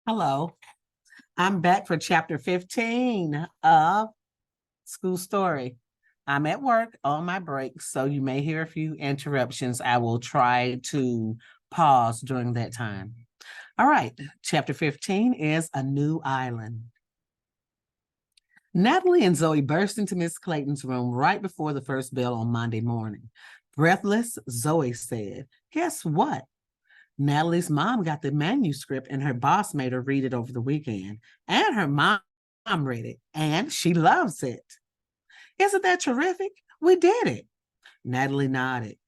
Hello, I'm back for chapter 15 of School Story. I'm at work on my break, so you may hear a few interruptions. I will try to pause during that time. All right, chapter 15 is A New Island. Natalie and Zoe burst into Miss Clayton's room right before the first bell on Monday morning. Breathless, Zoe said, "Guess what? Natalie's mom got the manuscript and her boss made her read it over the weekend. And her mom read it, and she loves it. Isn't that terrific? We did it." Natalie nodded.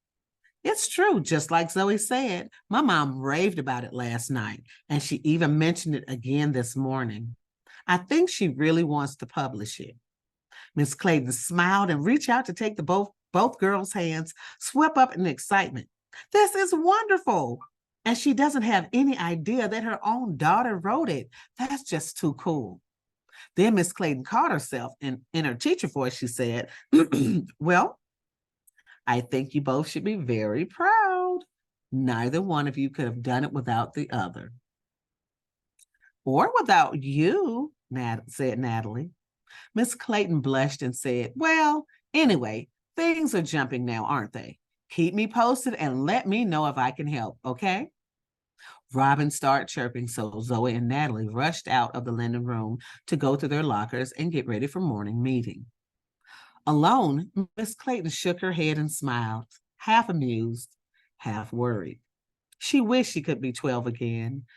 "It's true, just like Zoe said. My mom raved about it last night, and she even mentioned it again this morning. I think she really wants to publish it." Miss Clayton smiled and reached out to take both girls' hands, swept up in excitement. "This is wonderful. And she doesn't have any idea that her own daughter wrote it. That's just too cool." Then Miss Clayton caught herself in her teacher voice. She said, "Well, I think you both should be very proud. Neither one of you could have done it without the other." "Or without you," said Natalie. Miss Clayton blushed and said, "Well, anyway, things are jumping now, aren't they? Keep me posted and let me know if I can help, okay?" Robin started chirping, so Zoe and Natalie rushed out of the linen room to go to their lockers and get ready for morning meeting. Alone, Miss Clayton shook her head and smiled, half amused, half worried. She wished she could be 12 again.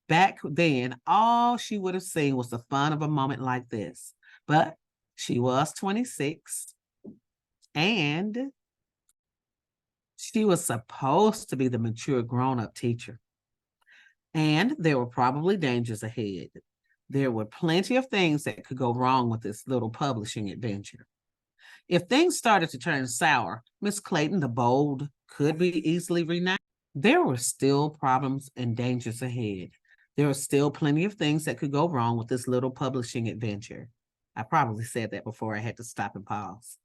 Back then, all she would have seen was the fun of a moment like this. But she was 26, and she was supposed to be the mature grown-up teacher. And there were probably dangers ahead. There were plenty of things that could go wrong with this little publishing adventure. If things started to turn sour, Miss Clayton, the bold, could be easily renamed. There were still problems and dangers ahead. There were still plenty of things that could go wrong with this little publishing adventure. I probably said that before I had to stop and pause.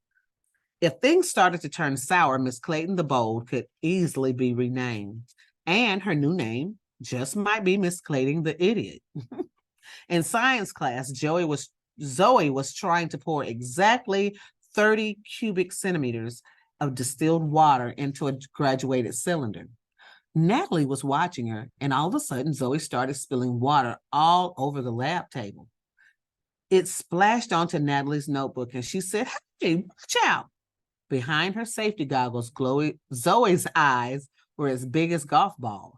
If things started to turn sour, Miss Clayton the Bold could easily be renamed. And her new name just might be Miss Clayton the Idiot. In science class, Zoe was trying to pour exactly 30 cubic centimeters of distilled water into a graduated cylinder. Natalie was watching her, and all of a sudden, Zoe started spilling water all over the lab table. It splashed onto Natalie's notebook, and she said, "Hey, watch out." Behind her safety goggles, Zoe's eyes were as big as golf balls.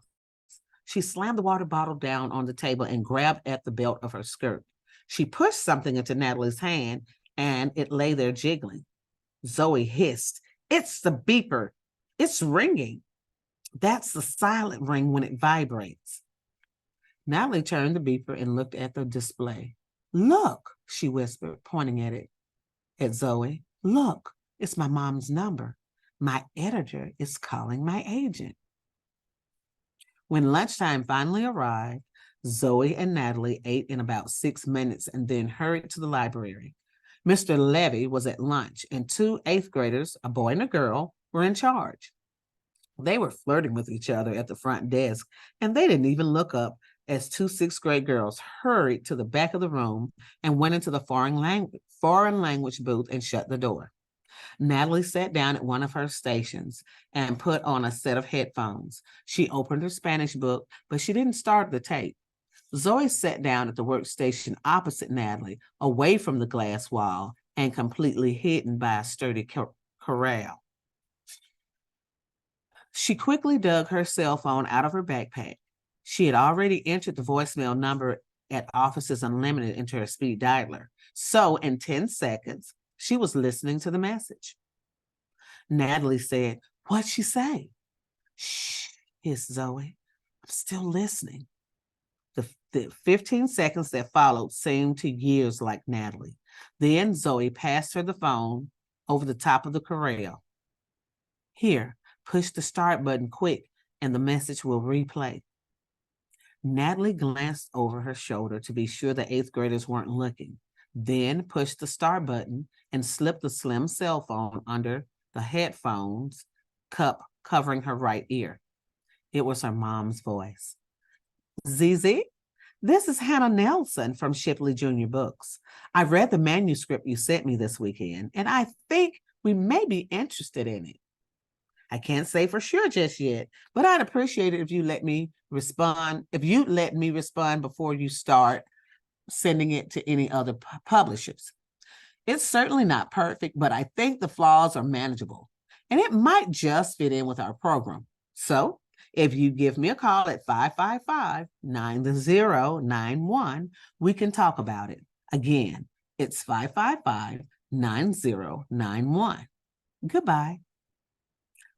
She slammed the water bottle down on the table and grabbed at the belt of her skirt. She pushed something into Natalie's hand, and it lay there jiggling. Zoe hissed, "It's the beeper. It's ringing." "That's the silent ring when it vibrates." Natalie turned the beeper and looked at the display. "Look," she whispered, pointing at Zoe. "Look. It's my mom's number. My editor is calling my agent." When lunchtime finally arrived, Zoe and Natalie ate in about 6 minutes and then hurried to the library. Mr. Levy was at lunch, and 2 8th graders, a boy and a girl, were in charge. They were flirting with each other at the front desk, and they didn't even look up as 2 6th grade girls hurried to the back of the room and went into the foreign language booth and shut the door. Natalie sat down at one of her stations and put on a set of headphones. She opened her Spanish book, but she didn't start the tape. Zoe sat down at the workstation opposite Natalie, away from the glass wall and completely hidden by a sturdy corral. She quickly dug her cell phone out of her backpack. She had already entered the voicemail number at Offices Unlimited into her speed dialer. So in 10 seconds, she was listening to the message. Natalie said, "What'd she say?" "Shh," hissed Zoe. "I'm still listening." The 15 seconds that followed seemed to years like Natalie. Then Zoe passed her the phone over the top of the corral. "Here, push the start button quick and the message will replay." Natalie glanced over her shoulder to be sure the 8th graders weren't looking, then pushed the start button and slipped the slim cell phone under the headphones cup covering her right ear. It was her mom's voice. "ZZ, This is Hannah Nelson from Shipley Junior Books. I read the manuscript you sent me this weekend, and I think we may be interested in it. I can't say for sure just yet, but I'd appreciate it if you let me respond. If you let me respond before you start sending it to any other publishers. It's certainly not perfect, but I think the flaws are manageable, and it might just fit in with our program. So if you give me a call at 555-9091, we can talk about it. Again, it's 555-9091. Goodbye.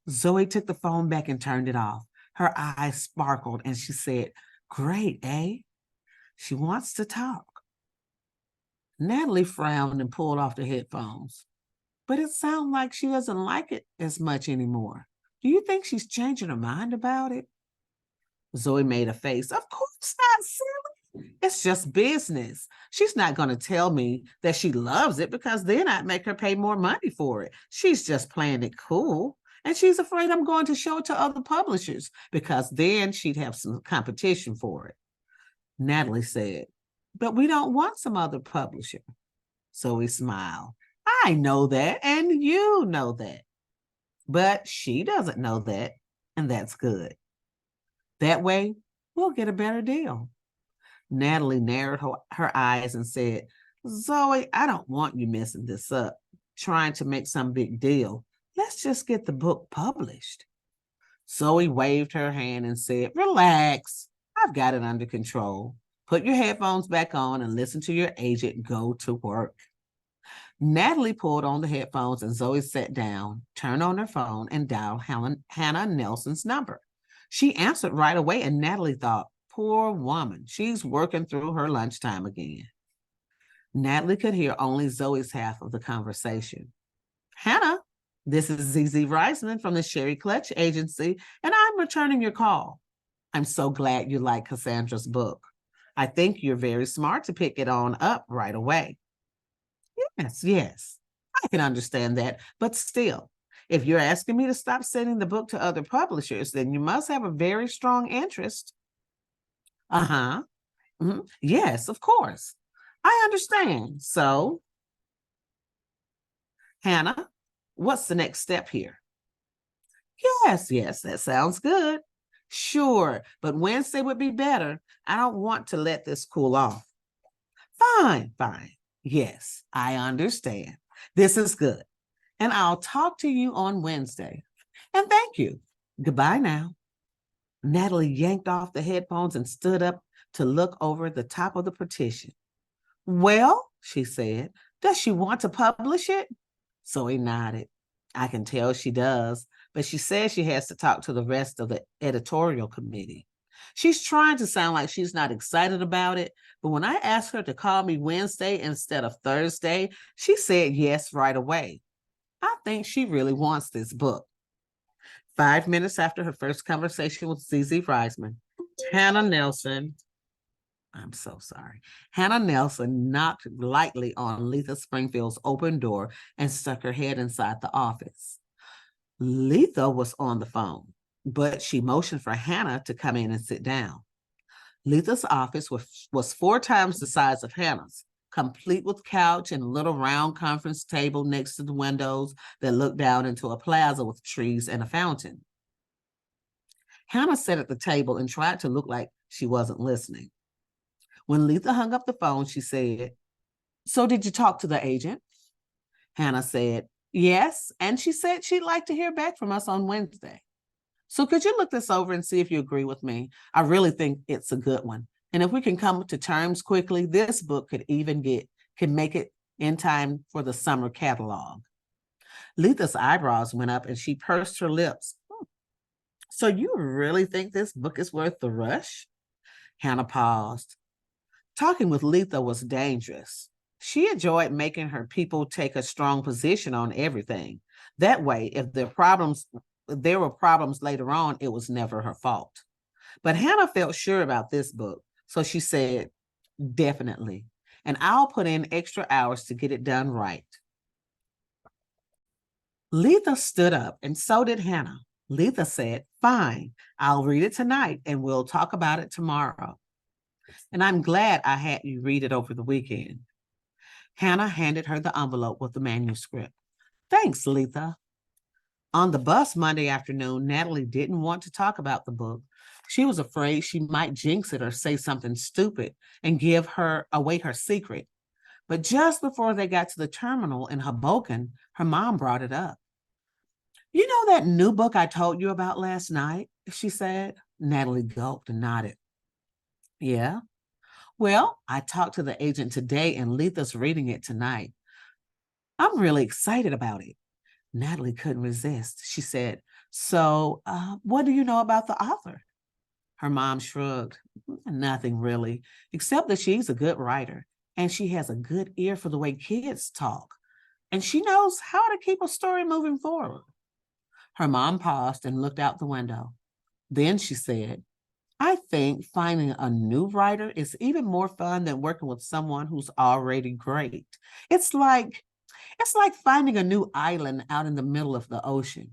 Zoe took the phone back and turned it off. Her eyes sparkled and she said, "Great, eh? She wants to talk." Natalie frowned and pulled off the headphones. But it sounds like she doesn't like it as much anymore. Do you think she's changing her mind about it? Zoe made a face. Of course not, silly. It's just business. She's not going to tell me that she loves it because then I'd make her pay more money for it. She's just playing it cool. And she's afraid I'm going to show it to other publishers because then she'd have some competition for it. Natalie said, "But we don't want some other publisher." Zoe smiled. "I know that, and you know that. But she doesn't know that, and that's good. That way, we'll get a better deal." Natalie narrowed her eyes and said, "Zoe, I don't want you messing this up, trying to make some big deal. Let's just get the book published." Zoe waved her hand and said, "Relax. I've got it under control. Put your headphones back on and listen to your agent go to work." Natalie pulled on the headphones and Zoe sat down, turned on her phone, and dialed Hannah Nelson's number. She answered right away, and Natalie thought, poor woman, she's working through her lunchtime again. Natalie could hear only Zoe's half of the conversation. "Hannah, this is ZZ Reisman from the Sherry Clutch Agency, and I'm returning your call. I'm so glad you like Cassandra's book. I think you're very smart to pick it on up right away." Yes, I can understand that. But still, if you're asking me to stop sending the book to other publishers, then you must have a very strong interest. Uh-huh. Yes, of course. I understand. So, Hannah, what's the next step here? Yes, that sounds good. Sure, but Wednesday would be better. I don't want to let this cool off. Fine. Yes, I understand. This is good. And I'll talk to you on Wednesday. And thank you. Goodbye now. Natalie yanked off the headphones and stood up to look over the top of the petition. "Well," she said, "does she want to publish it?" Zoe nodded. "I can tell she does, but she says she has to talk to the rest of the editorial committee. She's trying to sound like she's not excited about it, but when I asked her to call me Wednesday instead of Thursday, she said yes right away. I think she really wants this book." 5 minutes after her first conversation with ZZ Reisman, Hannah Nelson knocked lightly on Letha Springfield's open door and stuck her head inside the office. Letha was on the phone, but she motioned for Hannah to come in and sit down. Letha's office was 4 times the size of Hannah's, complete with couch and a little round conference table next to the windows that looked down into a plaza with trees and a fountain. Hannah sat at the table and tried to look like she wasn't listening. When Letha hung up the phone, she said, "So did you talk to the agent?" Hannah said, "Yes, and she said she'd like to hear back from us on Wednesday. So could you look this over and see if you agree with me? I really think it's a good one. And if we can come to terms quickly, this book can make it in time for the summer catalog." Letha's eyebrows went up and she pursed her lips. "So you really think this book is worth the rush?" Hannah paused. Talking with Letha was dangerous. She enjoyed making her people take a strong position on everything. That way, if there were problems later on, it was never her fault. But Hannah felt sure about this book, so she said, "Definitely. And I'll put in extra hours to get it done right." Letha stood up, and so did Hannah. Letha said, "Fine, I'll read it tonight, and we'll talk about it tomorrow." and I'm glad I had you read it over the weekend. Hannah handed her the envelope with the manuscript. Thanks, Letha. On the bus Monday afternoon, Natalie didn't want to talk about the book. She was afraid she might jinx it or say something stupid and give her away her secret. But just before they got to the terminal in Hoboken, her mom brought it up. You know that new book I told you about last night? She said. Natalie gulped and nodded. Yeah. Well, I talked to the agent today and Letha's reading it tonight. I'm really excited about it. Natalie couldn't resist. She said, So, what do you know about the author? Her mom shrugged. Nothing really, except that she's a good writer and she has a good ear for the way kids talk. And she knows how to keep a story moving forward. Her mom paused and looked out the window. Then she said, I think finding a new writer is even more fun than working with someone who's already great. It's like it's like finding a new island out in the middle of the ocean.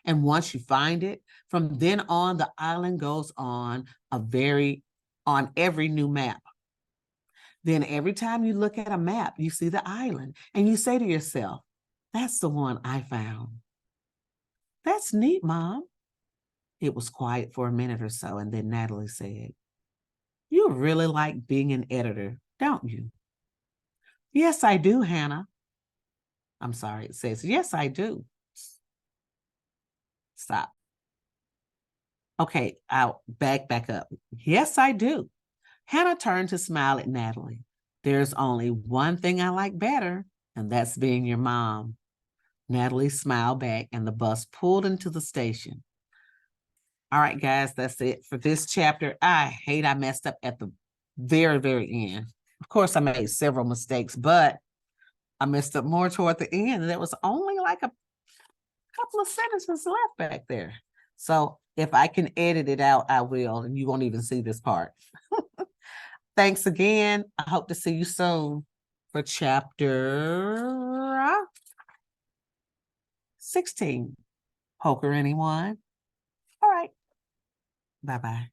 And once you find it, from then on, the island goes on every new map. Then every time you look at a map, you see the island and you say to yourself, that's the one I found. That's neat, Mom. It was quiet for a minute or so, and then Natalie said, You really like being an editor, don't you? Yes, I do, Hannah. I'm sorry, it says, Yes, I do. Stop. Okay, I'll back up. Yes, I do. Hannah turned to smile at Natalie. There's only one thing I like better, and that's being your mom. Natalie smiled back, and the bus pulled into the station. All right, guys, that's it for this chapter. I hate I messed up at the very, very end. Of course, I made several mistakes, but I messed up more toward the end. And there was only like a couple of sentences left back there. So if I can edit it out, I will, and you won't even see this part. Thanks again. I hope to see you soon for chapter 16. Poker, anyone? All right. Bye-bye.